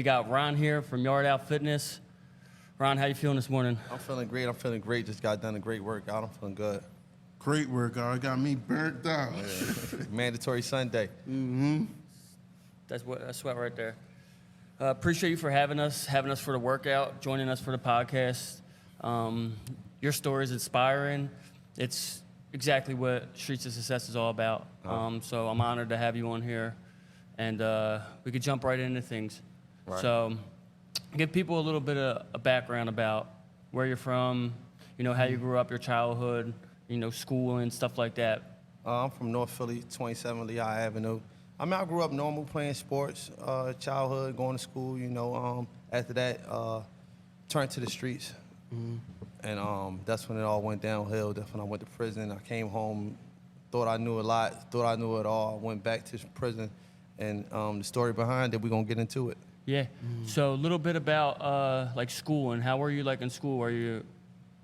we got Ron here from Yard Out Fitness. Ron, how you feeling this morning? I'm feeling great. Just got done a great workout. I'm feeling good. Great workout. Got me burnt out. Yeah. Mandatory Sunday. Mm-hmm. That's sweat right there. Appreciate you for having us for the workout, joining us for the podcast. Your story is inspiring. It's exactly what Streets of Success is all about. So I'm honored to have you on here, and we could jump right into things. Right. So give people a little bit of a background about where you're from, how you grew up, your childhood, school and stuff like that. I'm from North Philly, 27 Lehigh Avenue. I grew up normal, playing sports, childhood, going to school, after that, turned to the streets. Mm-hmm. And that's when it all went downhill. That's when I went to prison. I came home, thought I knew a lot, thought I knew it all. I went back to prison, and the story behind it, we're going to get into it. Yeah. So a little bit about school, and how were you in school? Were you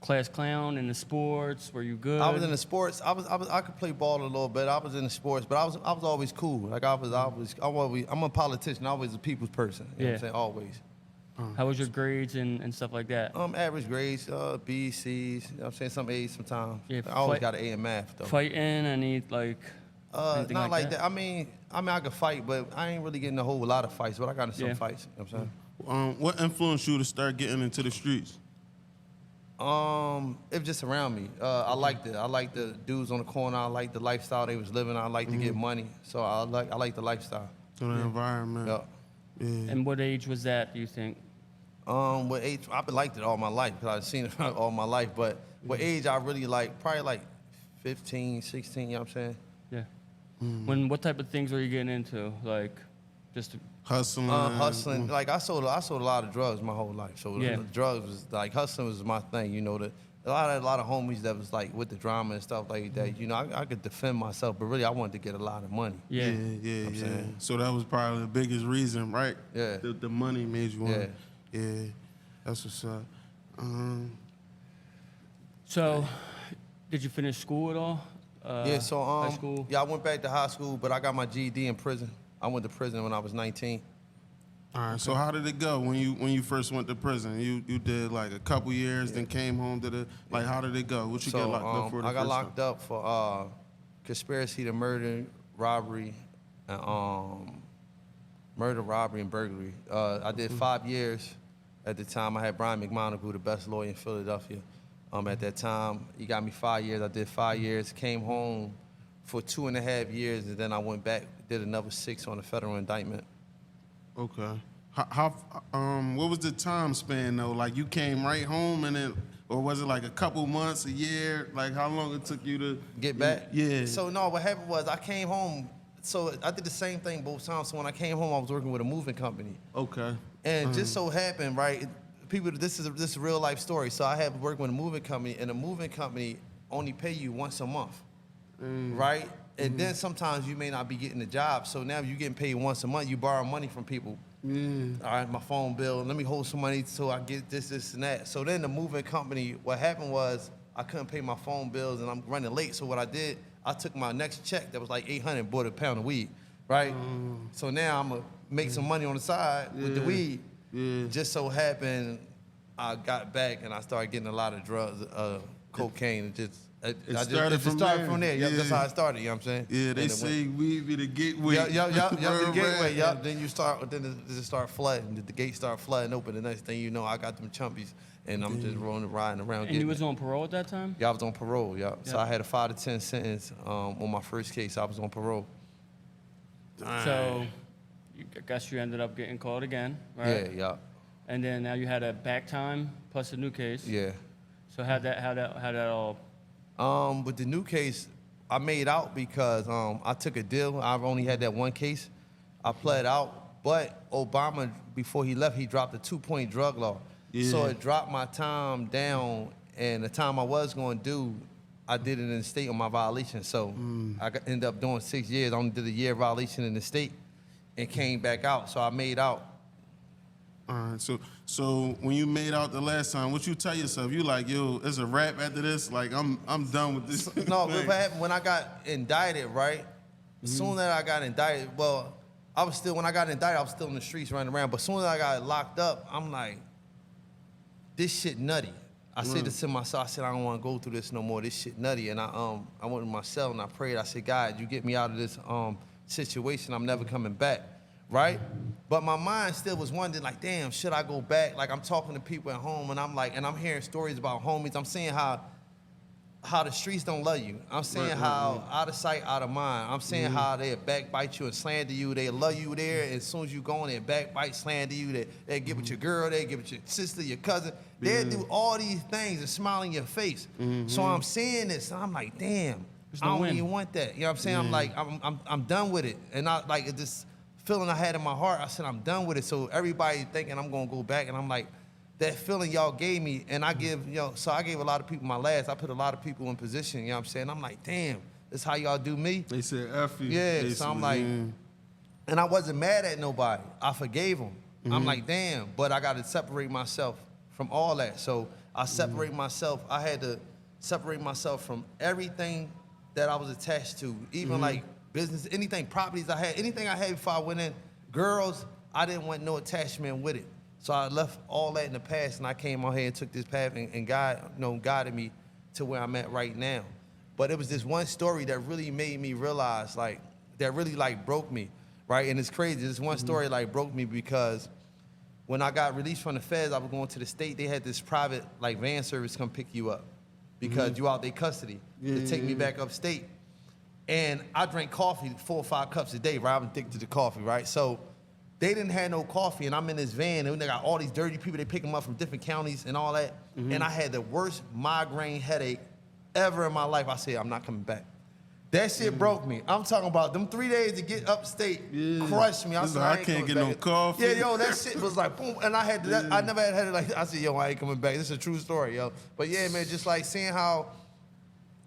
class clown in the sports? Were you good? I was in the sports. I could play ball a little bit. I was in the sports, but I was always cool. I'm a politician. I was a people's person. You know what I'm saying? Always. How was your grades and stuff like that? Average grades, B's, C's. You know what I'm saying? Some A's sometimes. Yeah, I always got an A in math though. Fighting? Any anything not like that. that? I mean, I could fight, but I ain't really getting a whole lot of fights. But I got in some fights. You know what I'm saying? What influenced you to start getting into the streets? It was just around me. I liked it. I liked the dudes on the corner. I liked the lifestyle they was living. I liked to get money, so I like the lifestyle. So the environment. Yeah. Yeah. And what age was that, do you think? What age? I've liked it all my life because I've seen it all my life. But what age I really like? Probably 15, 16. You know what I'm saying? Yeah. What type of things were you getting into? Just hustling. Hustling. I sold a lot of drugs my whole life. So drugs was hustling was my thing. A lot of homies that was with the drama and stuff like that. I could defend myself, but really I wanted to get a lot of money. Yeah. Yeah. So that was probably the biggest reason, right? Yeah. The money made you want. Yeah. That's what's up. So, did you finish school at all? High school? Yeah, I went back to high school, but I got my GED in prison. I went to prison when I was 19. All right. So how did it go when you first went to prison? You did a couple years, then came home to how did it go? What you get locked up for? I got locked up for conspiracy to murder, robbery, and burglary. I did 5 years. At the time, I had Brian McMonagle, the best lawyer in Philadelphia. At that time, he got me 5 years. I did 5 years, came home for 2.5 years, and then I went back, did another 6 on a federal indictment. Okay. How what was the time span though? You came right home or was it a couple months, a year? How long it took you to get back? Yeah. So no, what happened was I came home. So I did the same thing both times. So when I came home, I was working with a moving company. Okay. And just so happened, right? People, this is a real life story. So I had working with a moving company, and a moving company only pay you once a month, right? And then sometimes you may not be getting the job. So now you're getting paid once a month. You borrow money from people. All right, my phone bill. Let me hold some money so I get this, and that. So then the moving company, what happened was I couldn't pay my phone bills, and I'm running late. So what I did, I took my next check that was $800 and bought a pound of weed, right? So now I'm going to make some money on the side with the weed. Yeah. Just so happened, I got back and I started getting a lot of drugs, cocaine, and it started from there. Yep, that's how it started, you know what I'm saying? Yeah, they say weed be the gateway. Yep, the gateway, yep. Then it just start flooding. The gates start flooding open. The next thing you know, I got them chumpies, and I'm just riding around. And you was on parole at that time? Yeah, I was on parole, yeah. So I had a 5 to 10 sentence on my first case. I was on parole. So, I guess you ended up getting caught again, right? Yeah. And then now you had a back time plus a new case. Yeah. So how that all? With the new case, I made out because I took a deal. I've only had that one case. I pled out, but Obama, before he left, he dropped a 2-point drug law. Yeah. So it dropped my time down, and the time I was going to do, I did it in the state on my violation. So I ended up doing 6 years. I only did a year violation in the state and came back out. So I made out. All right, so when you made out the last time, what you tell yourself? You yo, it's a wrap after this? I'm done with this. No, but what happened when I got indicted, right? Soon as I got indicted, well, I was still, when I got indicted, I was still in the streets running around. But as soon as I got locked up, I'm like, this shit nutty. I said this to myself. I said, I don't want to go through this no more. This shit nutty. And I went to my cell and I prayed. I said, God, you get me out of this situation. I'm never coming back, right? But my mind still was wondering, like, damn, should I go back? Like, I'm talking to people at home, and I'm like, and I'm hearing stories about homies. I'm seeing how the streets don't love you. I'm saying how out of sight, out of mind. I'm saying how they backbite you and slander you. They love you there, and as soon as you go in, they backbite, slander you. They get with your girl, they get with your sister, your cousin. They do all these things and smile in your face. So I'm seeing this, and I'm like, damn, I don't even want that. You know what I'm saying? I'm like, I'm done with it. And I like this feeling I had in my heart. I said, I'm done with it. So everybody thinking I'm gonna go back, and I'm like, that feeling y'all gave me, and I give, so I gave a lot of people my last. I put a lot of people in position, you know what I'm saying? I'm like, damn, this how y'all do me? They said F you. Yeah, so I'm like, and I wasn't mad at nobody. I forgave them. I'm like, damn, but I got to separate myself from all that. So I separate myself. I had to separate myself from everything that I was attached to, even like business, anything, properties I had, anything I had before I went in. Girls, I didn't want no attachment with it. So I left all that in the past, and I came out here and took this path, and God, guided me to where I'm at right now. But it was this one story that really made me realize, like, that really, like, broke me, right? And it's crazy. This one story, like, broke me because when I got released from the feds, I was going to the state. They had this private, like, van service come pick you up because you out their custody to take me back upstate. And I drank coffee 4 or 5 cups a day, right? I'm addicted to coffee, right? So they didn't have no coffee, and I'm in this van, and they got all these dirty people. They pick them up from different counties and all that. And I had the worst migraine headache ever in my life. I said, I'm not coming back. That shit broke me. I'm talking about them 3 days to get upstate crushed me. I said, I can't get no coffee. Yeah, yo, that shit was like boom. And I had that, I never had it like that. I said, yo, I ain't coming back. This is a true story, yo. But yeah, man, just like seeing how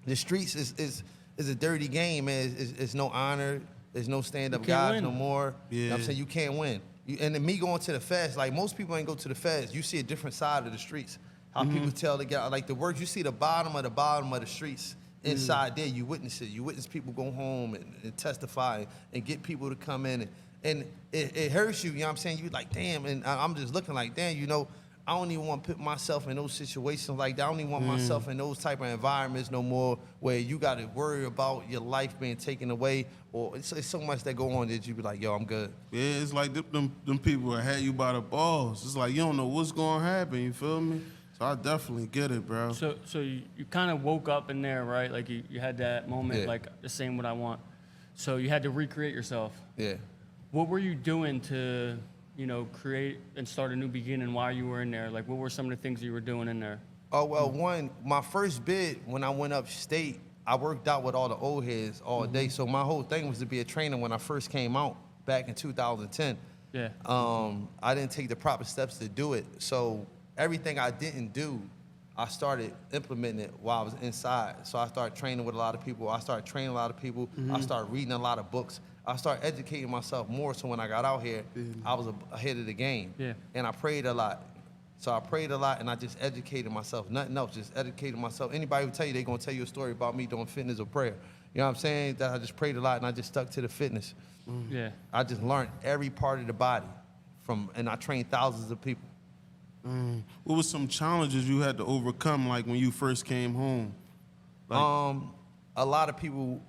the streets is a dirty game, man. It's no honor. There's no stand-up guys no more. You know what I'm saying? You can't win. And then me going to the feds, like most people ain't go to the feds. You see a different side of the streets. How people tell the guy, like the words, you see the bottom of the streets. Inside there, you witness it. You witness people go home and testify and get people to come in. And it hurts you, you know what I'm saying? You like, damn, and I'm just looking like, damn, I don't even want to put myself in those situations like that. I don't even want myself in those type of environments no more where you got to worry about your life being taken away, or it's so much that go on that you be like, yo, I'm good. Yeah, it's like them people that had you by the balls. It's like you don't know what's going to happen, you feel me? So I definitely get it, bro. So you kind of woke up in there, right? Like you had that moment, like the same what I want. So you had to recreate yourself. Yeah. What were you doing to, create and start a new beginning while you were in there? Like, what were some of the things you were doing in there? Oh, well, my first bid, when I went upstate, I worked out with all the old heads all day. So my whole thing was to be a trainer when I first came out back in 2010. Yeah. I didn't take the proper steps to do it. So everything I didn't do, I started implementing it while I was inside. So I started training with a lot of people. I started training a lot of people. I started reading a lot of books. I started educating myself more, so when I got out here, I was ahead of the game. Yeah. And I prayed a lot. So I prayed a lot, and I just educated myself. Nothing else, just educated myself. Anybody who tell you, they're going to tell you a story about me doing fitness or prayer. You know what I'm saying? That I just prayed a lot, and I just stuck to the fitness. Yeah. I just learned every part of the body, and I trained thousands of people. What were some challenges you had to overcome, like when you first came home? Like, a lot of people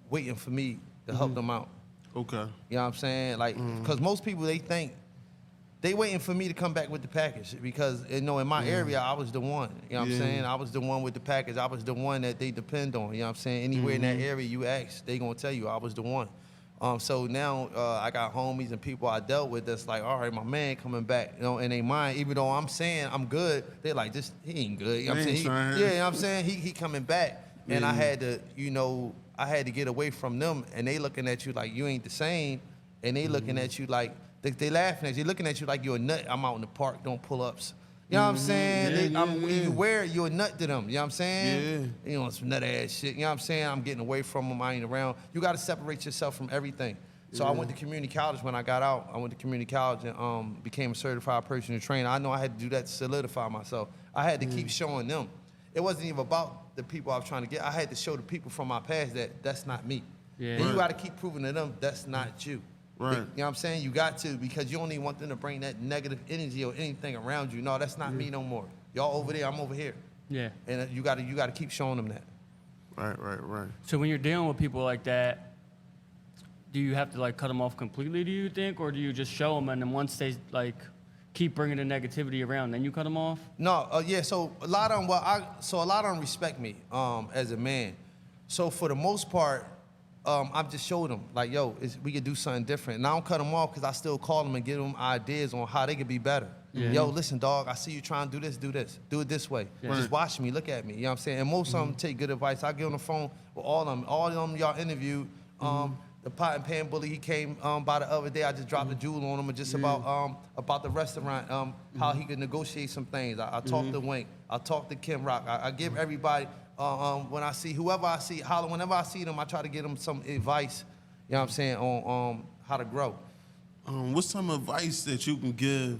waiting for me to help them out. Okay. You know what I'm saying? Like, because most people, they think they waiting for me to come back with the package because, in my area, I was the one. You know what I'm saying? I was the one with the package. I was the one that they depend on. You know what I'm saying? Anywhere in that area you ask, they going to tell you I was the one. So now I got homies and people I dealt with that's like, all right, my man coming back, in their mind, even though I'm saying I'm good, they're like, he ain't good. You know what I'm saying? You know what I'm saying? He coming back. And I had to, I had to get away from them, and they looking at you like you ain't the same, and they looking at you like, they laughing at you, looking at you like you're a nut. I'm out in the park doing pull-ups. You know what I'm saying? You wear it, you're a nut to them. You know what I'm saying? Yeah. Some nut ass shit. You know what I'm saying? I'm getting away from them. I ain't around. You got to separate yourself from everything. So I went to community college when I got out. I went to community college and became a certified personal trainer. I know I had to do that to solidify myself. I had to keep showing them. It wasn't even about the people I was trying to get. I had to show the people from my past that that's not me. Yeah. And you got to keep proving to them that's not you. Right. You know what I'm saying? You got to, because you only want them to bring that negative energy or anything around you. No, that's not me no more. Y'all over there, I'm over here. Yeah. And you gotta keep showing them that. Right. So when you're dealing with people like that, do you have to like cut them off completely, do you think? Or do you just show them and then once they like keep bringing the negativity around, then you cut them off? No, yeah. So a lot of them, respect me as a man. So for the most part, I've just showed them like, yo, we could do something different. And I don't cut them off because I still call them and give them ideas on how they could be better. Yeah. Yo, listen, dog, I see you trying to do this, do it this way. Yeah. Just watch me, look at me. You know what I'm saying? And most of them take good advice. I get on the phone with all of them y'all interviewed. The pot and pan bully, he came by the other day. I just dropped a jewel on him just about the restaurant, how he could negotiate some things. I talked to Wink. I talked to Kim Rock. I give everybody, when I see, whoever I see, whenever I see them, I try to give them some advice, you know what I'm saying, on how to grow. What's some advice that you can give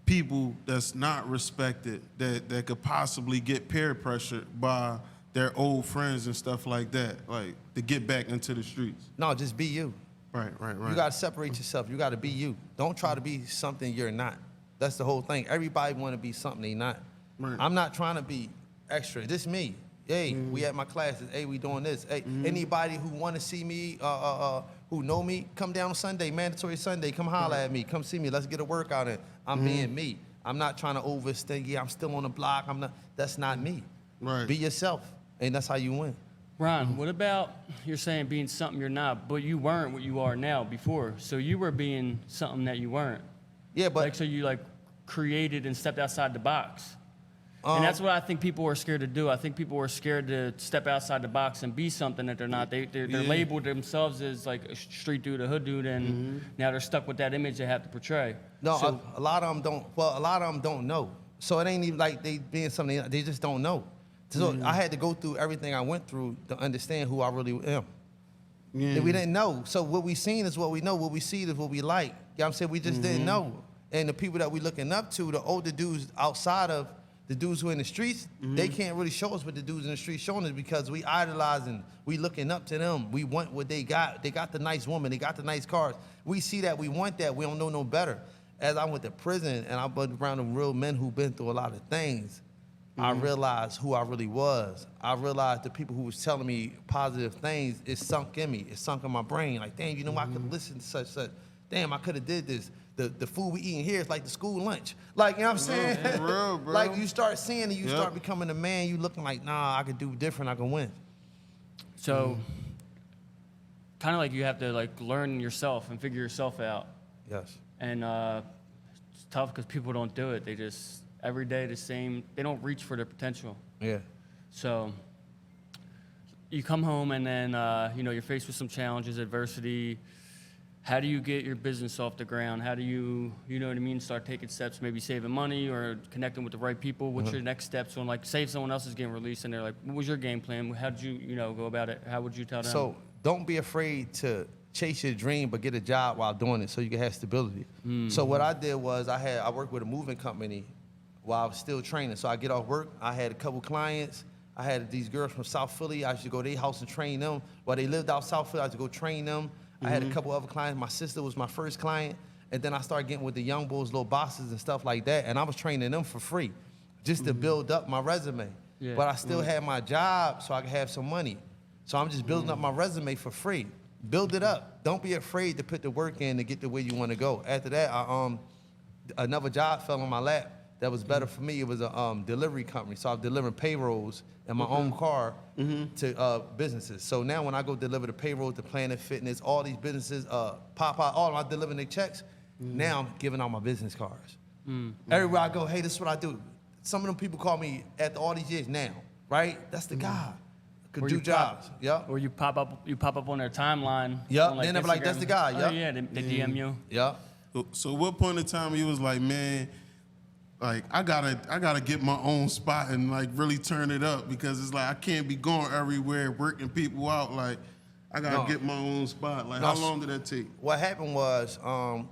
people that's not respected, that could possibly get peer pressured by their old friends and stuff like that, like to get back into the streets? No, just be you. Right. You gotta separate yourself. You gotta be you. Don't try to be something you're not. That's the whole thing. Everybody wanna be something they not. Right. I'm not trying to be extra. This me. Hey, we at my classes. Hey, we doing this. Hey, anybody who wanna see me, who know me, come down on Sunday, mandatory Sunday. Come holler at me. Come see me. Let's get a workout in. I'm being me. I'm not trying to overstay. Yeah, I'm still on the block. That's not me. Right. Be yourself, and that's how you win. Ron, what about you're saying being something you're not, but you weren't what you are now before. So you were being something that you weren't. Yeah, but Like, so you like created and stepped outside the box. And that's what I think people are scared to do. I think people are scared to step outside the box and be something that they're not. They're labeled themselves as like a street dude, a hood dude, and now they're stuck with that image they have to portray. no, So, a lot of them don't. Well, a lot of them don't know. So it ain't even like they being something. They just don't know. So I had to go through everything I went through to understand who I really am. Yeah. And we didn't know. So what we seen is what we know. What we see is what we like. You know what I'm saying? We just didn't know. And the people that we looking up to, the older dudes outside of the dudes who in the streets, they can't really show us what the dudes in the streets showing us because we idolizing, we looking up to them. We want what they got. They got the nice woman. They got the nice cars. We see that. We want that. We don't know no better. As I went to prison and I been around the real men who've been through a lot of things, I realized who I really was. I realized the people who was telling me positive things, it sunk in me. It sunk in my brain. Like, damn, you know, I could listen to such. Damn, I could have did this. The food we eating here is like the school lunch. Like, you know what I'm saying? For real, bro. Like, you start seeing it, you start becoming a man, you looking like, nah, I could do different, I can win. so kind of like you have to like learn yourself and figure yourself out. Yes. And it's tough because people don't do it. They just, every day the same, they don't reach for their potential. Yeah. So you come home and then, you know, you're faced with some challenges, adversity. How do you get your business off the ground? How do you, you know what I mean, start taking steps, maybe saving money or connecting with the right people? What's your next steps on, like, say if someone else is getting released and they're like, what was your game plan? How did you, you know, go about it? How would you tell them? So don't be afraid to chase your dream, but get a job while doing it so you can have stability. So what I did was I worked with a moving company while I was still training. So I get off work, I had a couple clients. I had these girls from South Philly. I used to go to their house and train them. While they lived out South Philly, I used to go train them. I had a couple other clients. My sister was my first client. And then I started getting with the young boys, little bosses and stuff like that. And I was training them for free just to build up my resume. Yeah. But I still had my job so I could have some money. So I'm just building up my resume for free. Build it up. Don't be afraid to put the work in to get to where you want to go. After that, another job fell on my lap that was better for me. It was a delivery company. So I was delivering payrolls in my own car to businesses. So now when I go deliver the payroll to Planet Fitness, all these businesses, pop out, all I'm delivering their checks. Now I'm giving out my business cards. Everywhere I go, hey, this is what I do. Some of them people call me after all these years now, right? That's the guy. Could Or do you jobs. Yep. Or you pop up on their timeline. Yep. on, like, Then they be like, Instagram. that's the guy. Oh, Yep. yeah, they DM you. Yep. So what point in time you was like, man, like I gotta get my own spot and like really turn it up because it's like I can't be going everywhere working people out. Like I gotta get my own spot. Like how long did that take? What happened was, I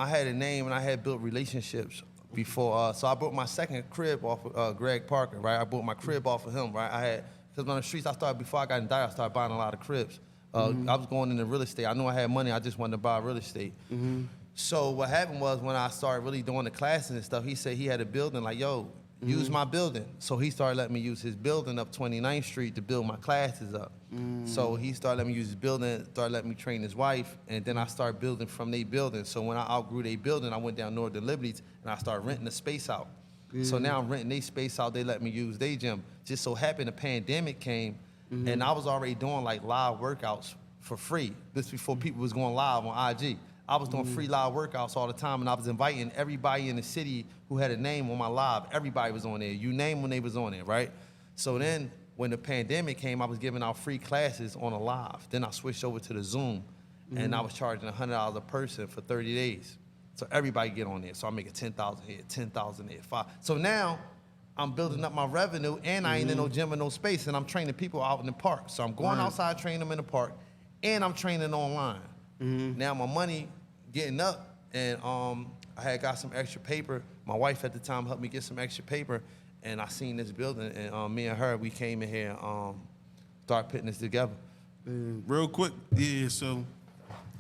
had a name and I had built relationships before. So I bought my second crib off of Greg Parker, right? I bought my crib off of him, right? Because on the streets, before I got indicted, I started buying a lot of cribs. I was going into real estate. I knew I had money. I just wanted to buy real estate. So what happened was when I started really doing the classes and stuff, he said he had a building like, yo, use my building. So he started letting me use his building up 29th Street to build my classes up. So he started letting me use his building, started letting me train his wife, and then I started building from their building. So when I outgrew their building, I went down Northern Liberties and I started renting the space out. So now I'm renting their space out, they let me use their gym. Just so happened the pandemic came, and I was already doing like live workouts for free. This before people was going live on IG. I was doing free live workouts all the time, and I was inviting everybody in the city who had a name on my live. Everybody was on there. You name when they was on there, right? So then when the pandemic came, I was giving out free classes on a live. Then I switched over to the Zoom, and I was charging $100 a person for 30 days. So everybody get on there. So I'm making 10,000 here, 10,000 there, 5. So now I'm building up my revenue, and I ain't in no gym or no space, and I'm training people out in the park. So I'm going outside, training them in the park, and I'm training online. Now my money getting up, and I had got some extra paper. My wife at the time helped me get some extra paper, and I seen this building, and me and her, we came in here and started putting this together. Real quick, yeah, so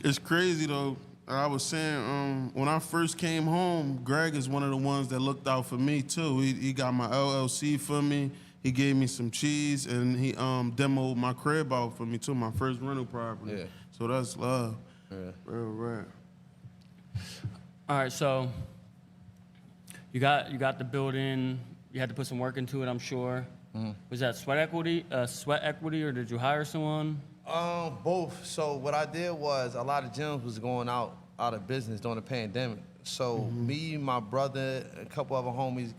it's crazy though. I was saying, when I first came home, Greg is one of the ones that looked out for me too. He got my LLC for me. He gave me some cheese, and he demoed my crib out for me too, my first rental property. Yeah. So that's love. Yeah. Real right. All right, so you got the building. You had to put some work into it, I'm sure. Was that sweat equity, or did you hire someone? Both. So what I did was a lot of gyms was going out of business during the pandemic. So me, my brother, a couple other homies,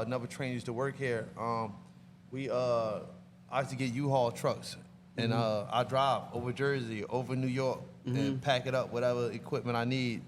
another trainer used to work here. I used to get U-Haul trucks, and I drive over Jersey, over New York, and pack it up, whatever equipment I need.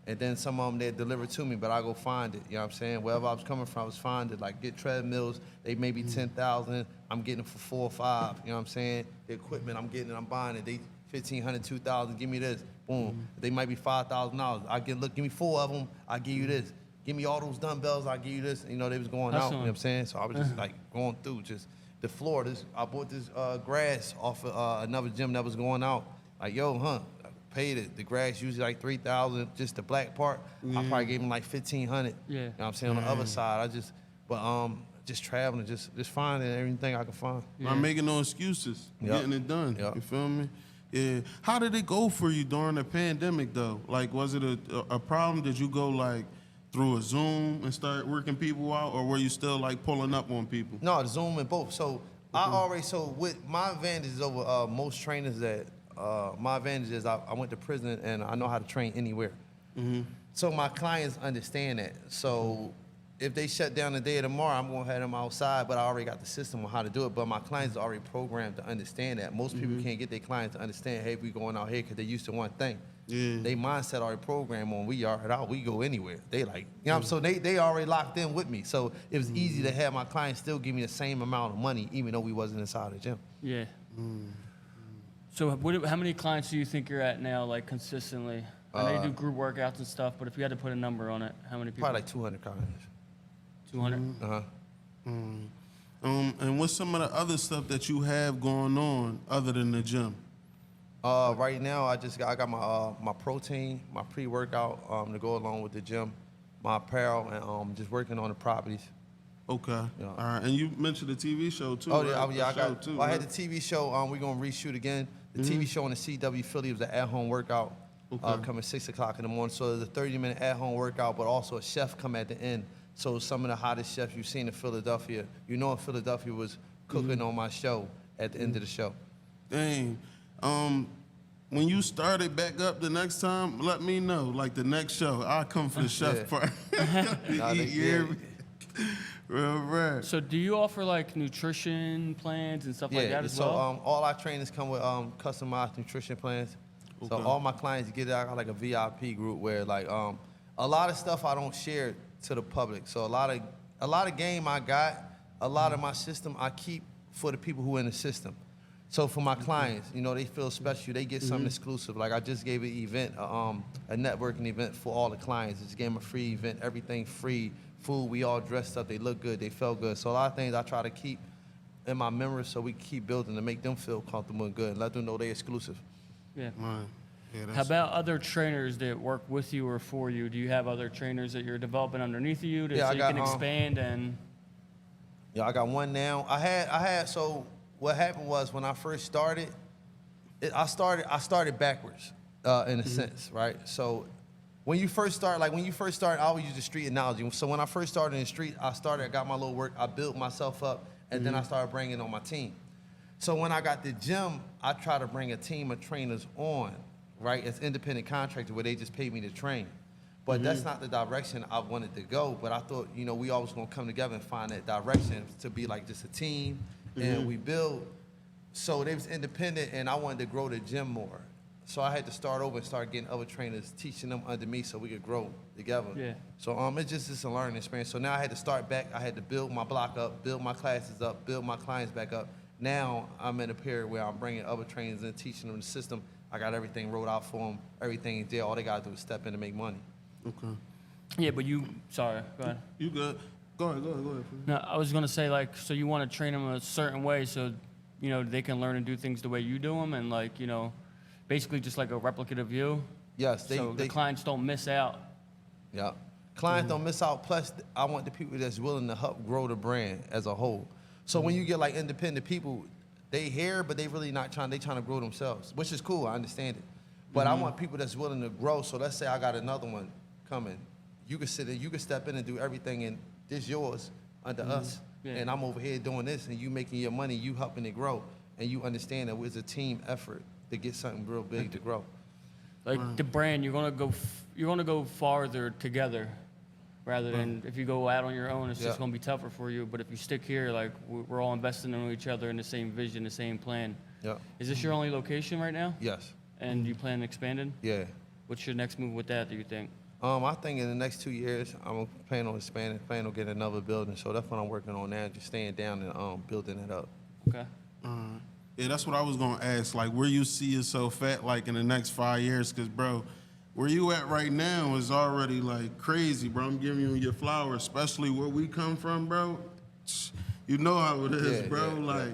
And then some of them, they deliver to me, but I go find it. You know what I'm saying? Wherever I was coming from, I was find it. Like get treadmills, they may be 10,000. I'm getting it for 4 or 5. You know what I'm saying? The equipment, I'm getting it, I'm buying it. They 1,500, 2,000. Give me this. Boom. They might be $5,000. I get look. Give me 4 of them. I give you this. Give me all those dumbbells. I give you this. You know they was going out. You know what I'm saying? So I was just like going through just the floor. I bought this grass off of another gym that was going out. Like yo, paid it. The grass usually like $3,000, just the black part. I probably gave him like $1,500. Yeah. You know what I'm saying? On the other side, just traveling, just finding everything I could find. Not making no excuses, getting it done. You feel me? Yeah. How did it go for you during the pandemic though? Like, was it a problem? Did you go like through a Zoom and start working people out, or were you still like pulling up on people? No, the Zoom and both. So with my advantages over most trainers my advantage is I went to prison and I know how to train anywhere. So my clients understand that. So if they shut down the day of tomorrow, I'm gonna have them outside, but I already got the system on how to do it. But my clients are already programmed to understand that. Most people can't get their clients to understand, hey, we going out here because they used to one thing. They mindset already programmed on we are out, we go anywhere. They like, you know, so they already locked in with me. So it was easy to have my clients still give me the same amount of money, even though we wasn't inside the gym. Yeah. So how many clients do you think you're at now, like consistently? I know you do group workouts and stuff, but if you had to put a number on it, how many people? Probably like 200 clients. 200? And what's some of the other stuff that you have going on other than the gym? Right now, I got my protein, my pre-workout to go along with the gym, my apparel, and just working on the properties. Okay. Yeah. All right. And you mentioned the TV show too. Oh right? yeah, I had right? the TV show. We're gonna reshoot again. The TV show on the CW Philly was an at-home workout. Coming 6 o'clock in the morning. So there's a 30-minute at-home workout, but also a chef come at the end. So some of the hottest chefs you've seen in Philadelphia, in Philadelphia was cooking on my show at the end of the show. Dang. When you started back up the next time, let me know. Like the next show, I'll come for the chef part. Real right. So do you offer like nutrition plans and stuff like that as well? So all our trainers come with customized nutrition plans. So all my clients get it. I got like a VIP group where like a lot of stuff I don't share to the public. So a lot of game I got, a lot of my system I keep for the people who are in the system. So for my clients, they feel special. They get something exclusive. Like I just gave an event, a networking event for all the clients. Just gave them a free event, everything free. Food, we all dressed up, they look good, they felt good. So a lot of things I try to keep in my memory so we keep building to make them feel comfortable and good and let them know they're exclusive. Yeah. Man. Yeah, How about other trainers that work with you or for you? Do you have other trainers that you're developing underneath you Yeah, so I you got, can expand and? Yeah, I got one now. So what happened was when I first started, I started backwards in a sense, right? So when you first start, I always use the street analogy. So when I first started in the street, I got my little work, I built myself up, and then I started bringing on my team. So when I got the gym, I try to bring a team of trainers on, right, as independent contractor where they just pay me to train. But that's not the direction I wanted to go. But I thought, we always gonna come together and find that direction to be like just a team and we build. So they was independent and I wanted to grow the gym more. So I had to start over and start getting other trainers, teaching them under me so we could grow together. Yeah. So it's just a learning experience. So now I had to start back. I had to build my block up, build my classes up, build my clients back up. Now I'm in a period where I'm bringing other trainers and teaching them the system. I got everything rolled out for them. Everything is there. All they got to do is step in and make money. Okay. Yeah, but sorry, go ahead. You good? Go ahead. No, I was gonna say so you want to train them a certain way so, they can learn and do things the way you do them and basically just like a replicate of you. Yes, the clients don't miss out. Yeah. Clients don't miss out. Plus, I want the people that's willing to help grow the brand as a whole. So when you get like independent people, they here, but they really not trying. They trying to grow themselves, which is cool. I understand it. But I want people that's willing to grow. So let's say I got another one coming. You can sit in, you can step in and do everything, and this yours under us. Yeah. And I'm over here doing this, and you making your money, you helping it grow, and you understand that it's a team effort to get something real big to grow. Like the brand, you're gonna go farther together, rather than if you go out on your own, it's just gonna be tougher for you. But if you stick here, like we're all investing in each other in the same vision, the same plan. Yeah. Is this your only location right now? Yes. And you plan on expanding? Yeah. What's your next move with that, do you think? I think in the next 2 years, I'm planning on expanding, planning on getting another building. So that's what I'm working on now, just staying down and building it up. Okay. Yeah, that's what I was gonna ask. Like, where you see yourself at, like in the next 5 years? Cause, bro, where you at right now is already like crazy, bro. I'm giving you your flowers, especially where we come from, bro. You know how it is, bro.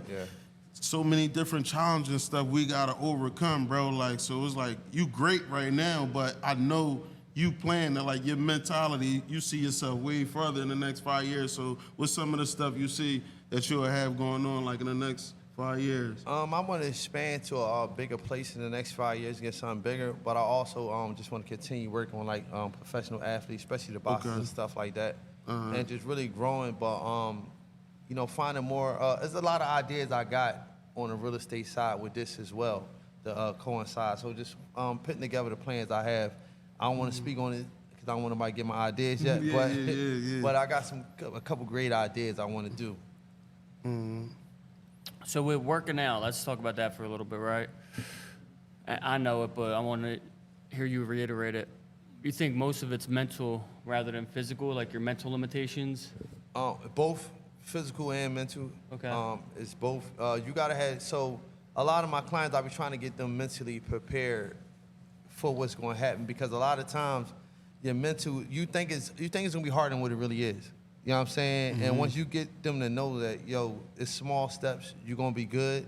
So many different challenges and stuff we gotta overcome, bro. Like, so it's like you great right now, but I know you plan that, like, your mentality, you see yourself way further in the next 5 years. So what's some of the stuff you see that you'll have going on, like, in the next 5 years? I want to expand to a bigger place in the next 5 years, get something bigger. But I also just want to continue working on, like, professional athletes, especially the boxers and stuff like that. And just really growing. But, finding more. There's a lot of ideas I got on the real estate side with this as well to coincide. So just putting together the plans I have. I don't want to speak on it because I don't want nobody to get my ideas yet. But I got a couple great ideas I want to do. So with working out, let's talk about that for a little bit, right? I know it, but I want to hear you reiterate it. You think most of it's mental rather than physical, like your mental limitations? Both physical and mental. Okay. It's both. You gotta have. So a lot of my clients, I be trying to get them mentally prepared for what's going to happen, because a lot of times your mental, you think it's gonna be harder than what it really is. You know what I'm saying? And once you get them to know that, it's small steps, you're gonna be good,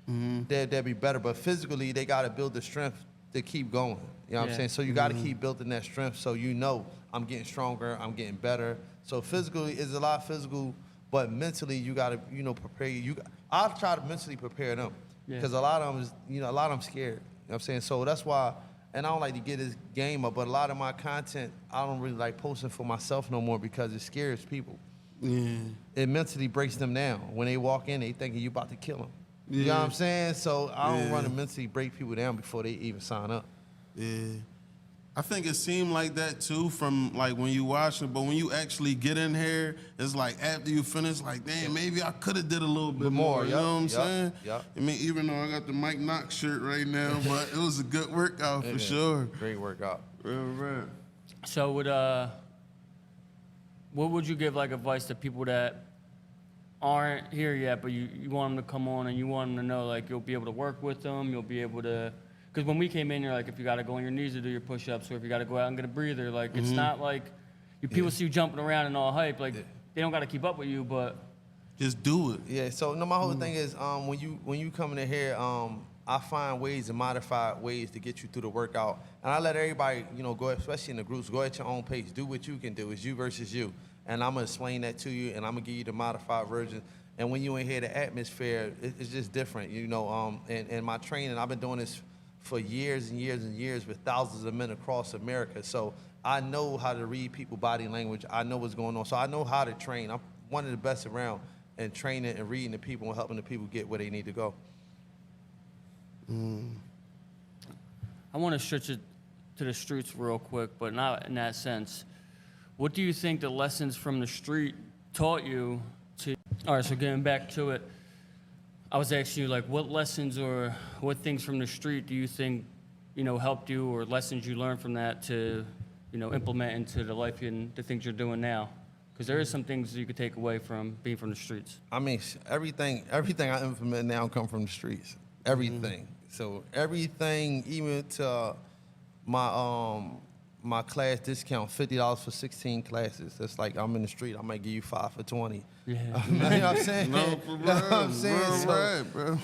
they'll be better. But physically, they gotta build the strength to keep going. You know what I'm saying? So you gotta keep building that strength so I'm getting stronger, I'm getting better. So physically, it's a lot physical, but mentally, you gotta, prepare I'll try to mentally prepare them, because a lot of them is, scared. You know what I'm saying? So that's why. And I don't like to get this game up, but a lot of my content, I don't really like posting for myself no more because it scares people. Yeah. It mentally breaks them down. When they walk in, they thinking you about to kill them. You know what I'm saying? So I don't want to mentally break people down before they even sign up. Yeah. I think it seemed like that too from like when you watch it, but when you actually get in here, it's like after you finish, like, damn, maybe I could have did a little bit more. You know what I'm saying? Yep. I mean, even though I got the Mike Knox shirt right now, but it was a good workout for sure. Great workout. Right. So what would you give like advice to people that aren't here yet, but you want them to come on and you want them to know like you'll be able to work with them, you'll be able to. Because when we came in, you're like, if you got to go on your knees to do your push-ups, or if you got to go out and get a breather, like it's not like people see you jumping around and all hype. Like they don't got to keep up with you, but just do it. Yeah. So no, my whole thing is when you come in here, I find ways and modified ways to get you through the workout. And I let everybody, go, especially in the groups, go at your own pace. Do what you can do. It's you versus you. And I'm going to explain that to you, and I'm going to give you the modified version. And when you in here, the atmosphere, it's just different, And my training, I've been doing this for years and years and years with thousands of men across America. So I know how to read people's body language. I know what's going on. So I know how to train. I'm one of the best around in training and reading the people and helping the people get where they need to go. I want to stretch it to the streets real quick, but not in that sense. What do you think the lessons from the street taught you to? All right, so getting back to it, I was asking you, like, what lessons or what things from the street do you think, helped you, or lessons you learned from that to, implement into the life and the things you're doing now? Because there is some things you could take away from being from the streets. I mean, everything I implement now come from the streets. Everything. So everything, even to my class discount, $50 for 16 classes. That's like I'm in the street, I might give you 5 for 20. Yeah. You know what I'm saying? No, for You know what I'm real, saying? real So right, bro.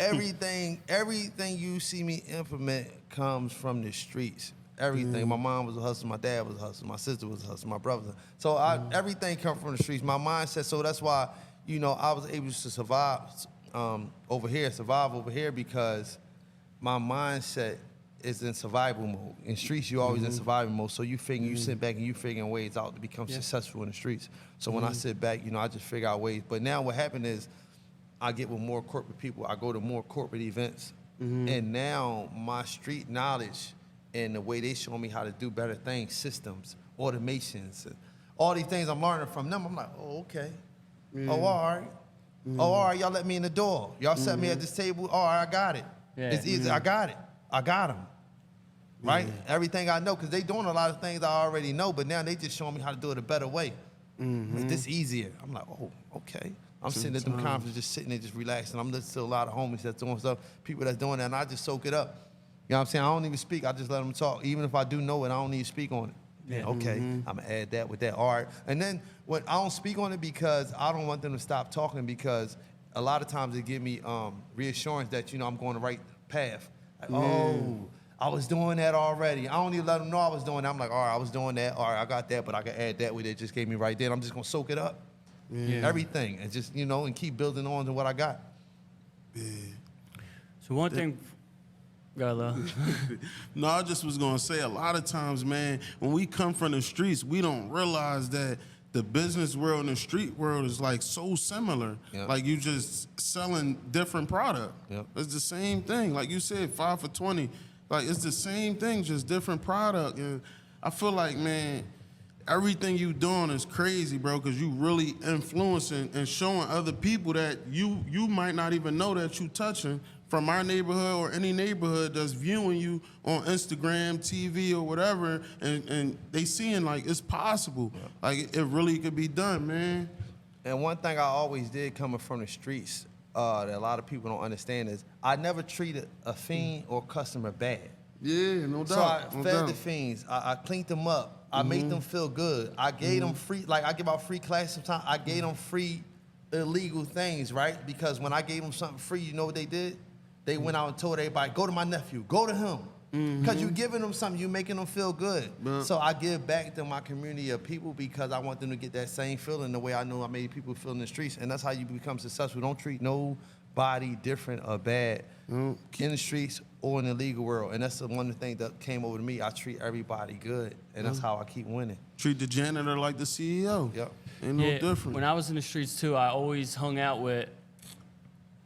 everything you see me implement comes from the streets. Everything. My mom was a hustler, my dad was a hustler, my sister was a hustler, my brother. So everything comes from the streets. My mindset, so that's why, I was able to survive over here because my mindset is in survival mode. In streets, you're always in survival mode. So you sit back and you figuring ways out to become successful in the streets. So when I sit back, I just figure out ways. But now what happened is I get with more corporate people. I go to more corporate events. And now my street knowledge and the way they show me how to do better things, systems, automations, all these things I'm learning from them, I'm like, oh, okay. Oh, all right. Oh, all right, y'all let me in the door. Y'all set me at this table. All right, I got it. Yeah. It's easy. I got it. I got them. Right? Everything I know, because they doing a lot of things I already know, but now they just showing me how to do it a better way. It's this easier. I'm like, oh, okay. I'm sitting at them conferences, just sitting there, just relaxing. I'm listening to a lot of homies that's doing stuff, people that's doing that, and I just soak it up. You know what I'm saying? I don't even speak. I just let them talk. Even if I do know it, I don't even speak on it. Yeah. Okay, I'm going to add that with that. All right. And then I don't speak on it because I don't want them to stop talking, because a lot of times they give me reassurance that, I'm going the right path. Like, oh, I was doing that already. I don't even let them know I was doing that. I'm like, all right, I was doing that. All right, I got that, but I can add that with it. Just gave me right there. I'm just going to soak it up. Everything. And just, and keep building on to what I got. So one thing, No, I just was gonna say, a lot of times, man, when we come from the streets, we don't realize that the business world and the street world is like so similar. Yep. Like you just selling different product. Yep. It's the same thing. Like you said, 5 for 20. Like it's the same thing, just different product. And I feel like, man, everything you doing is crazy, bro, because you really influencing and showing other people that you might not even know that you touching from our neighborhood or any neighborhood that's viewing you on Instagram, TV, or whatever, and they seeing like it's possible. Yeah. Like it really could be done, man. And one thing I always did coming from the streets that a lot of people don't understand is I never treated a fiend or customer bad. Yeah, no doubt. So I fed the fiends. I cleaned them up. I made them feel good. I gave them free, like I give out free classes sometimes. I gave them free illegal things, right? Because when I gave them something free, you know what they did? They went out and told everybody, go to my nephew, go to him. Because you're giving them something, you're making them feel good. So I give back to my community of people because I want them to get that same feeling the way I know I made people feel in the streets. And that's how you become successful. Don't treat nobody different or bad in the streets or in the legal world. And that's the one thing that came over to me. I treat everybody good, and that's how I keep winning. Treat the janitor like the CEO. Yep. Ain't no different. When I was in the streets too, I always hung out with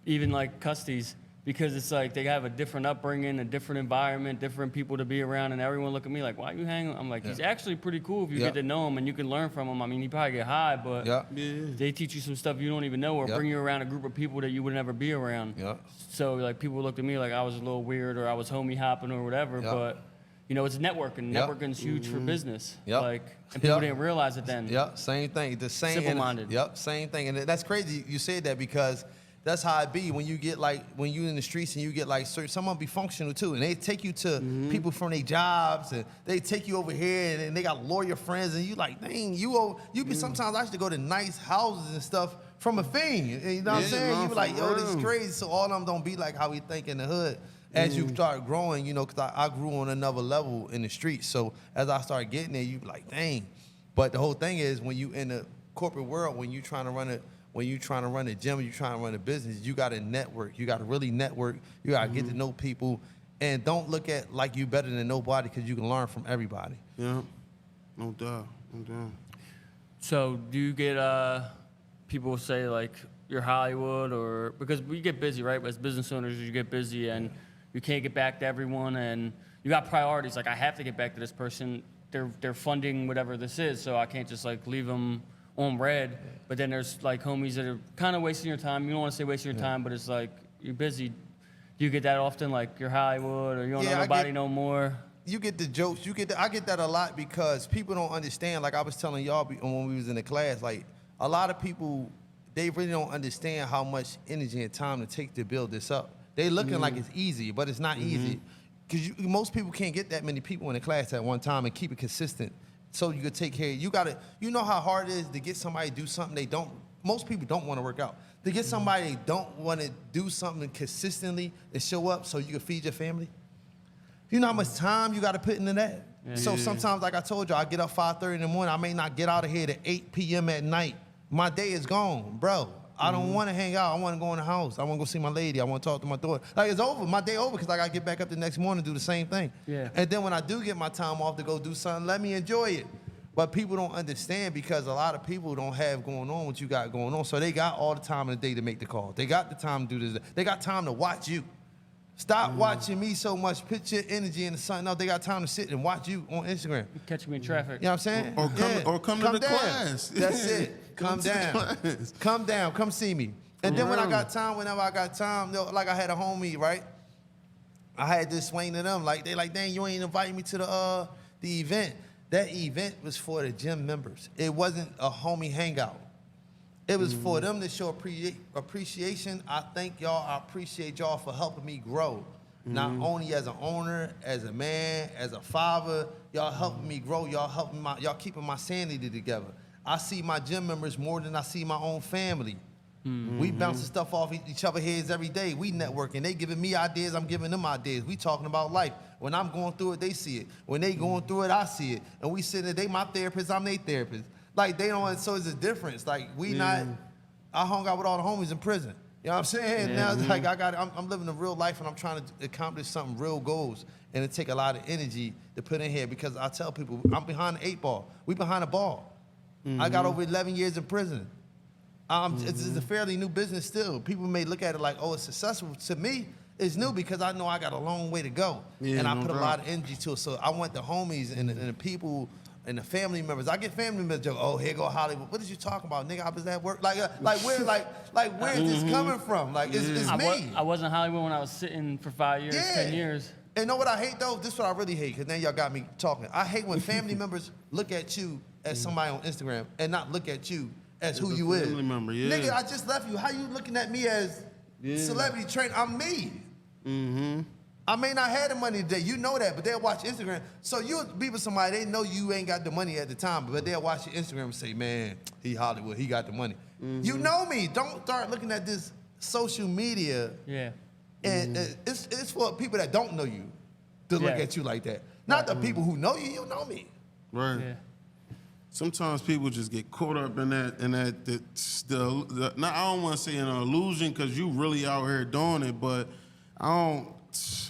even like custies, because it's like they have a different upbringing, a different environment, different people to be around, and everyone look at me like, why you hanging? I'm like, he's actually pretty cool if you get to know him and you can learn from him. I mean, he probably get high, but they teach you some stuff you don't even know, or bring you around a group of people that you would never be around. So like people looked at me like I was a little weird or I was homie hopping or whatever, but it's networking. Networking's huge for business. Like, and people didn't realize it then. Same thing. The same. Simple-minded. Same thing. And that's crazy you said that, because that's how it be when you get like, when you in the streets and you get like, someone be functional too, and they take you to people from their jobs, and they take you over here, and they got lawyer friends, and you like, dang, you be sometimes I used to go to nice houses and stuff from a thing, you know what I'm saying? You be like, yo, this is crazy, so all of them don't be like how we think in the hood. As you start growing, you know, because I grew on another level in the streets. So as I started getting there, you be like, dang. But the whole thing is, when you in the corporate world, when you trying to run a gym, you trying to run a business, you got to network. You got to really network. You got to get to know people, and don't look at like you better than nobody, because you can learn from everybody. Yeah, no doubt, no doubt. So do you get people say like you're Hollywood, or because we get busy, right? As business owners, you get busy and you can't get back to everyone, and you got priorities. Like, I have to get back to this person. They're funding whatever this is, so I can't just like leave them on red. But then there's like homies that are kind of wasting your time. You don't want to say wasting your time, but it's like you're busy. Do you get that often? Like you're Hollywood, or you don't know nobody no more? You get the jokes. I get that a lot, because people don't understand. Like I was telling y'all when we was in the class, like a lot of people, they really don't understand how much energy and time it takes to build this up. They looking like it's easy, but it's not easy. Because most people can't get that many people in the class at one time and keep it consistent, so you could take care. You know how hard it is to get somebody to do something most people don't want to work out. To get somebody that don't want to do something consistently and show up so you can feed your family. You know how much time you got to put into that? Yeah. So sometimes, like I told you, I get up 5:30 in the morning. I may not get out of here at 8 p.m. at night. My day is gone, bro. I don't want to hang out. I want to go in the house. I want to go see my lady. I want to talk to my daughter. Like, it's over. My day over, because I got to get back up the next morning and do the same thing. Yeah. And then when I do get my time off to go do something, let me enjoy it. But people don't understand, because a lot of people don't have going on what you got going on. So they got all the time in the day to make the call. They got the time to do this. They got time to watch you. Stop watching me so much. Put your energy into something else. They got time to sit and watch you on Instagram. You catch me in traffic. You know what I'm saying? Or come to the down. class. That's it. Come down. Come down. Come see me. And then when I got time, whenever I got time, like I had a homie, right? I had to explain to them, like, they like, dang, you ain't invite me to the event. That event was for the gym members. It wasn't a homie hangout. It was for them to show appreciation. I thank y'all. I appreciate y'all for helping me grow. Not only as an owner, as a man, as a father. Y'all helping me grow. Y'all keeping my sanity together. I see my gym members more than I see my own family. We bouncing stuff off each other's heads every day. We networking. They giving me ideas. I'm giving them ideas. We talking about life. When I'm going through it, they see it. When they going through it, I see it. And we sitting there, they my therapist, I'm their therapist. Like, they don't, so it's a difference. Like, I hung out with all the homies in prison. You know what I'm saying? Now, like, I'm living a real life, and I'm trying to accomplish something, real goals. And it take a lot of energy to put in here, because I tell people, I'm behind the 8 ball. We behind the ball. I got over 11 years in prison. It's a fairly new business still. People may look at it like, oh, it's successful. To me, it's new, because I know I got a long way to go. And I put a lot of energy to it. So I want the homies and the people and the family members. I get family members joke, oh, here go Hollywood. What is you talking about, nigga? I was at work. Like where is this coming from? Like, it's me. I wasn't Hollywood when I was sitting for 5 years, 10 years. And you know what I hate, though? This is what I really hate, because now y'all got me talking. I hate when family members look at you as somebody on Instagram and not look at you as who you is. Member, Nigga, I just left you. How you looking at me as celebrity trainer? I'm me. I may not have the money today. You know that, but they'll watch Instagram. So you'll be with somebody, they know you ain't got the money at the time, but they'll watch your Instagram and say, man, he Hollywood, he got the money. You know me. Don't start looking at this social media. Yeah. And it's for people that don't know you to look at you like that. Not the people who know you. You know me. Right. Yeah. Sometimes people just get caught up in that I don't want to say an illusion, because you really out here doing it, but I don't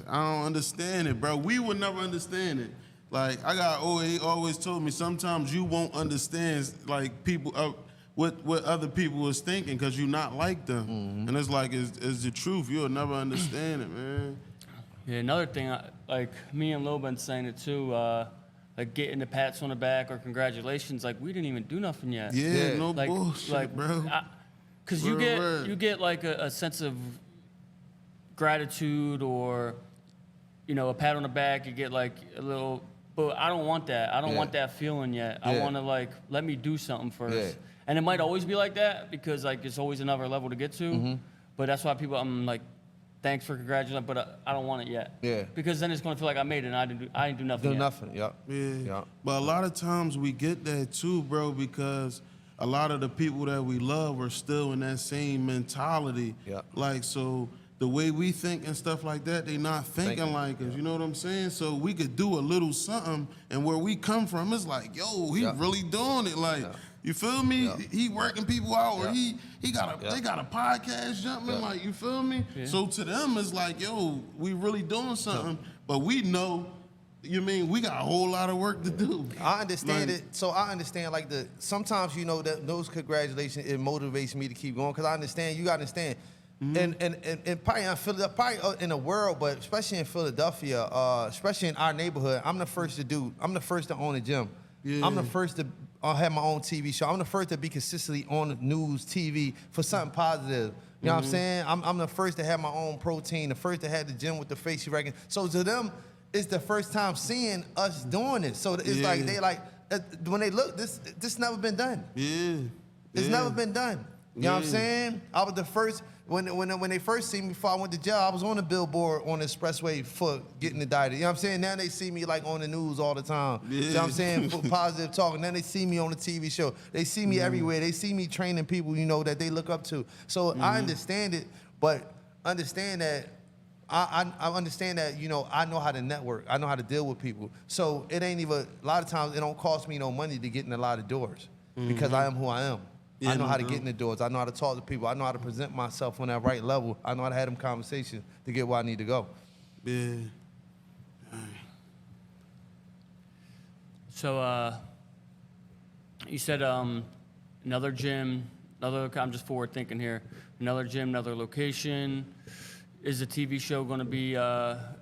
understand it, bro. We would never understand it. Like, he always told me, sometimes you won't understand, like, people what other people was thinking, because you're not like them. And it's like, it's the truth. You'll never understand it, man. Yeah, another thing, like, me and Lil been saying it too, like getting the pats on the back or congratulations, like, we didn't even do nothing yet. Yeah, no like, bullshit, bro. Because you get like a sense of gratitude, or, you know, a pat on the back. You get like a little, but I don't want that. I don't want that feeling yet. I want to, like, let me do something first. Yeah. And it might always be like that, because like it's always another level to get to. But that's why I'm like, thanks for congratulating, but I don't want it yet. Yeah. Because then it's going to feel like I made it and I didn't do nothing yet. Nothing, yep. Yeah. But a lot of times we get that too, bro, because a lot of the people that we love are still in that same mentality. Yep. Like, so the way we think and stuff like that, they not thinking like us. You know what I'm saying? So we could do a little something, and where we come from, it's like, yo, he really doing it. Like, you feel me? He working people out, or they got a podcast jumping. Like, you feel me? Yeah. So to them, it's like, yo, we really doing something, but we know. You mean we got a whole lot of work to do? I understand it. So I understand sometimes that those congratulations, it motivates me to keep going because I understand. You gotta understand. And probably in Philadelphia, probably in the world, but especially in Philadelphia, especially in our neighborhood, I'm the first to own a gym. Yeah. I'm the first to have my own TV show. I'm the first to be consistently on the news, TV for something positive. You know what I'm saying? I'm the first to have my own protein, the first to have the gym with the face recognition. So to them, it's the first time seeing us doing it. So it's like they when they look, this never been done. Yeah. It's never been done. You know what I'm saying? I was the first when they first see me before I went to jail, I was on the billboard on the expressway for getting indicted. You know what I'm saying? Now they see me like on the news all the time. Yeah. You know what I'm saying? For positive talk. And then they see me on the TV show. They see me everywhere. They see me training people, that they look up to. So I understand it, but understand that I understand that, I know how to network. I know how to deal with people. So it ain't even, a lot of times it don't cost me no money to get in a lot of doors because I am who I am. Yeah, I know how to get in the doors. I know how to talk to people. I know how to present myself on that right level. I know how to have them conversations to get where I need to go. Yeah. So you said another gym, I'm just forward thinking here, another gym, another location. Is the TV show going to be,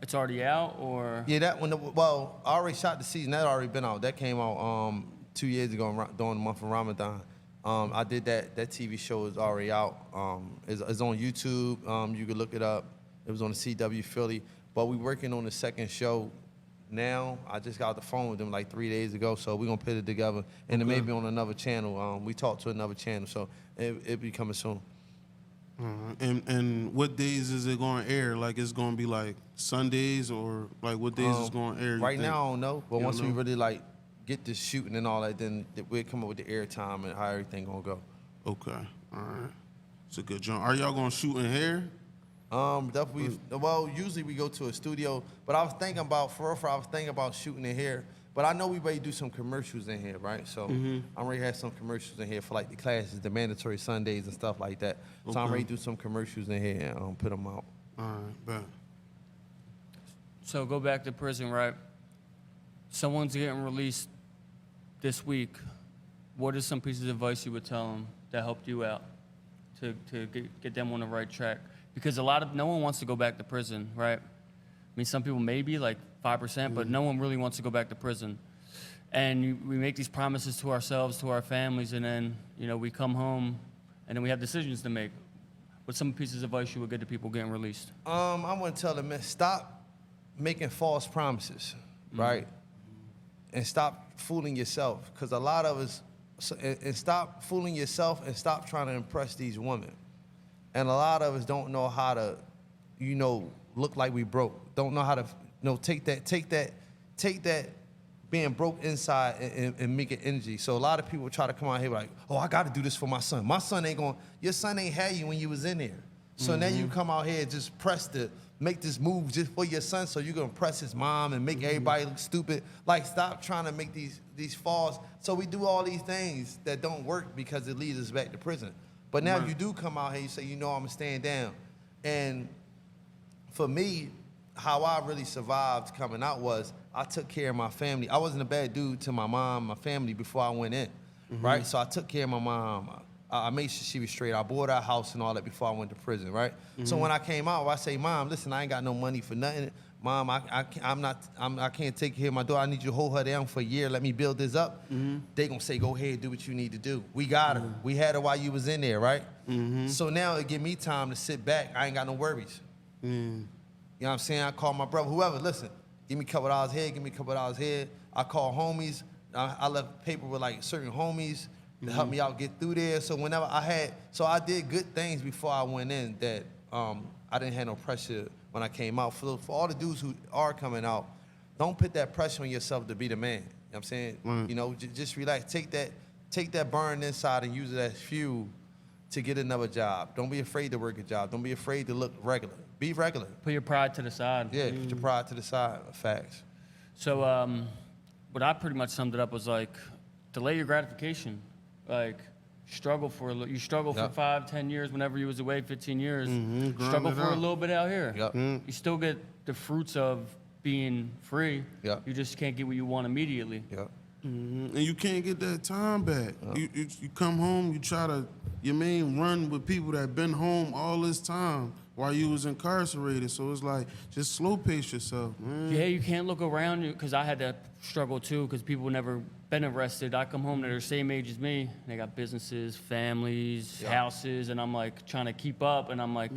it's already out or? Yeah, that one, I already shot the season. That already been out. That came out 2 years ago during the month of Ramadan. I did that. That TV show is already out. It's on YouTube. You can look it up. It was on the CW Philly. But we're working on the second show now. I just got off the phone with them like 3 days ago, so we're going to put it together. And it may be on another channel. We talked to another channel, so it'll be coming soon. And what days is it going to air? Like, it's going to be like Sundays or like what days is going to air? Right now, I don't know. But once we really get this shooting and all that, then we'll come up with the air time and how everything gonna go. Okay, all right. It's a good job. Are y'all gonna shoot in here? Definitely. Well, usually we go to a studio, but I was thinking about, I was thinking about shooting in here. But I know we ready to do some commercials in here, right? So I'm ready to have some commercials in here for like the classes, the mandatory Sundays and stuff like that. So I'm ready to do some commercials in here and put them out. All right, bet. So go back to prison, right? Someone's getting released this week. What is some pieces of advice you would tell them that helped you out to get them on the right track? Because no one wants to go back to prison, right? I mean, some people maybe like 5%, but no one really wants to go back to prison. And we make these promises to ourselves, to our families, and then we come home, and then we have decisions to make. What's some pieces of advice you would give to people getting released? I want to tell them, man, stop making false promises, right? And stop fooling yourself, because a lot of us, and stop fooling yourself and stop trying to impress these women. And a lot of us don't know how to, look like we broke. Don't know how to, take that being broke inside and make it energy. So a lot of people try to come out here like, oh, I got to do this for my son. My son ain't going, your son ain't had you when you was in there. So now you come out here and just make this move just for your son, so you're gonna impress his mom and make everybody look stupid. Like, stop trying to make these false. So we do all these things that don't work because it leads us back to prison. But now you do come out here, you say, I'm gonna stand down. And for me, how I really survived coming out was I took care of my family. I wasn't a bad dude to my mom, my family before I went in, right? So I took care of my mom. I made sure she was straight. I bought her a house and all that before I went to prison, right? So when I came out, I say, Mom, listen, I ain't got no money for nothing. Mom, I can't take care of my daughter. I need you to hold her down for a year. Let me build this up. They gonna say, go ahead, do what you need to do. We got her. We had her while you was in there, right? So now it give me time to sit back. I ain't got no worries. You know what I'm saying? I call my brother, whoever, listen, give me a couple dollars here, give me a couple dollars here. I call homies. I left paper with like certain homies to help me out get through there. So whenever I did good things before I went in that I didn't have no pressure when I came out. For all the dudes who are coming out, don't put that pressure on yourself to be the man. You know what I'm saying? Just relax. Take that burn inside and use it as fuel to get another job. Don't be afraid to work a job. Don't be afraid to look regular. Be regular. Put your pride to the side. Yeah, put your pride to the side. Facts. So what I pretty much summed it up was like, delay your gratification. Like, struggle for you struggle for 5, 10 years whenever you was away, 15 years. Struggle Grind it for a out. little bit out here. Yep. You still get the fruits of being free. Yep. You just can't get what you want immediately. Yep. And you can't get that time back. You come home, you try to, run with people that been home all this time while you was incarcerated. So it's like, just slow pace yourself, man. Yeah, you can't look around you, because I had that struggle too, because people never been arrested. I come home, they're the same age as me. They got businesses, families, houses, and I'm like trying to keep up, and I'm like,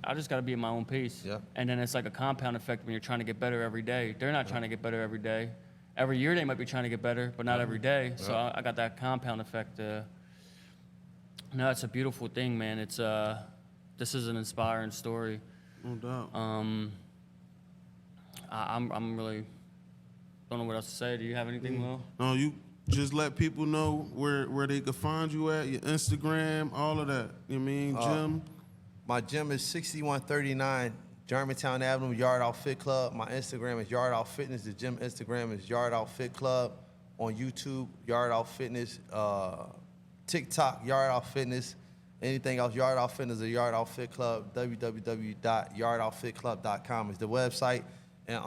I just got to be at my own pace. Yeah. And then it's like a compound effect when you're trying to get better every day. They're not trying to get better every day. Every year they might be trying to get better, but not every day. So I got that compound effect. No, it's a beautiful thing, man. It's this is an inspiring story. No doubt. I'm really don't know what else to say. Do you have anything, Will? No, you just let people know where they could find you at, your Instagram, all of that. Gym? My gym is 6139 Germantown Avenue, Yard Out Fit Club. My Instagram is Yard Out Fitness. The gym Instagram is Yard Out Fit Club. On YouTube, Yard Out Fitness. TikTok, Yard Out Fitness. Anything else, Yard Out Fitness or Yard Out Fit Club. www.yardoutfitclub.com is the website. And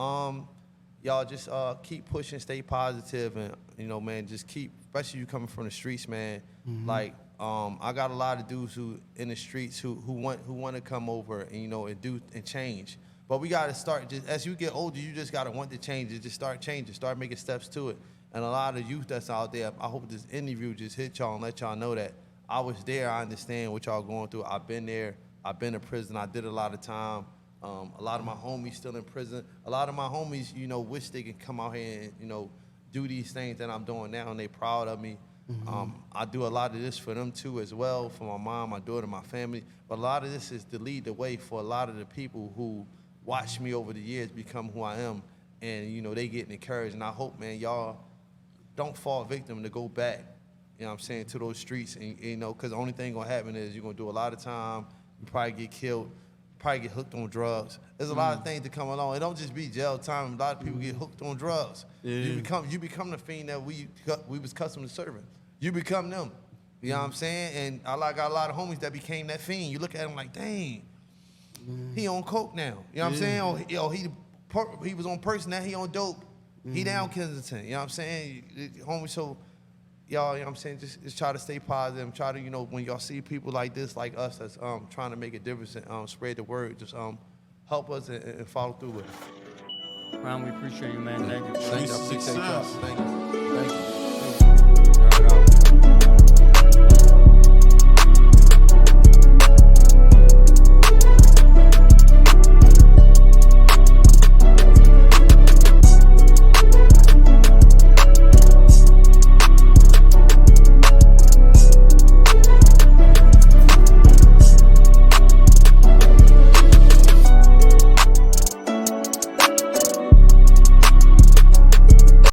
y'all just keep pushing, stay positive, and man, just keep. Especially you coming from the streets, man. Like I got a lot of dudes who in the streets who want to come over and and do and change. But we got to start. Just as you get older, you just got to want to change. Just start changing, start making steps to it. And a lot of youth that's out there, I hope this interview just hit y'all and let y'all know that I was there. I understand what y'all going through. I've been there. I've been in prison. I did a lot of time. A lot of my homies still in prison. A lot of my homies, wish they could come out here and, do these things that I'm doing now, and they proud of me. I do a lot of this for them too as well, for my mom, my daughter, my family. But a lot of this is to lead the way for a lot of the people who watched me over the years become who I am, and they getting encouraged. And I hope, man, y'all don't fall victim to go back, to those streets, and because the only thing gonna happen is you're gonna do a lot of time, you probably get killed, probably get hooked on drugs. There's a lot of things to come along. It don't just be jail time. A lot of people get hooked on drugs. You become the fiend that we was accustomed to serving. You become them. You know what I'm saying? And I got a lot of homies that became that fiend. You look at him like, dang, he on coke now. You know what I'm saying? He was on person, now he on dope. He down Kensington. You know what I'm saying? Homie, so y'all, you know what I'm saying, just try to stay positive. Try to, when y'all see people like this, like us, that's trying to make a difference and spread the word, just help us and follow through with it. Ron, we appreciate you, man. Thank you. Thank you. Success. Thank you. Thank you. Thank you. Yard out.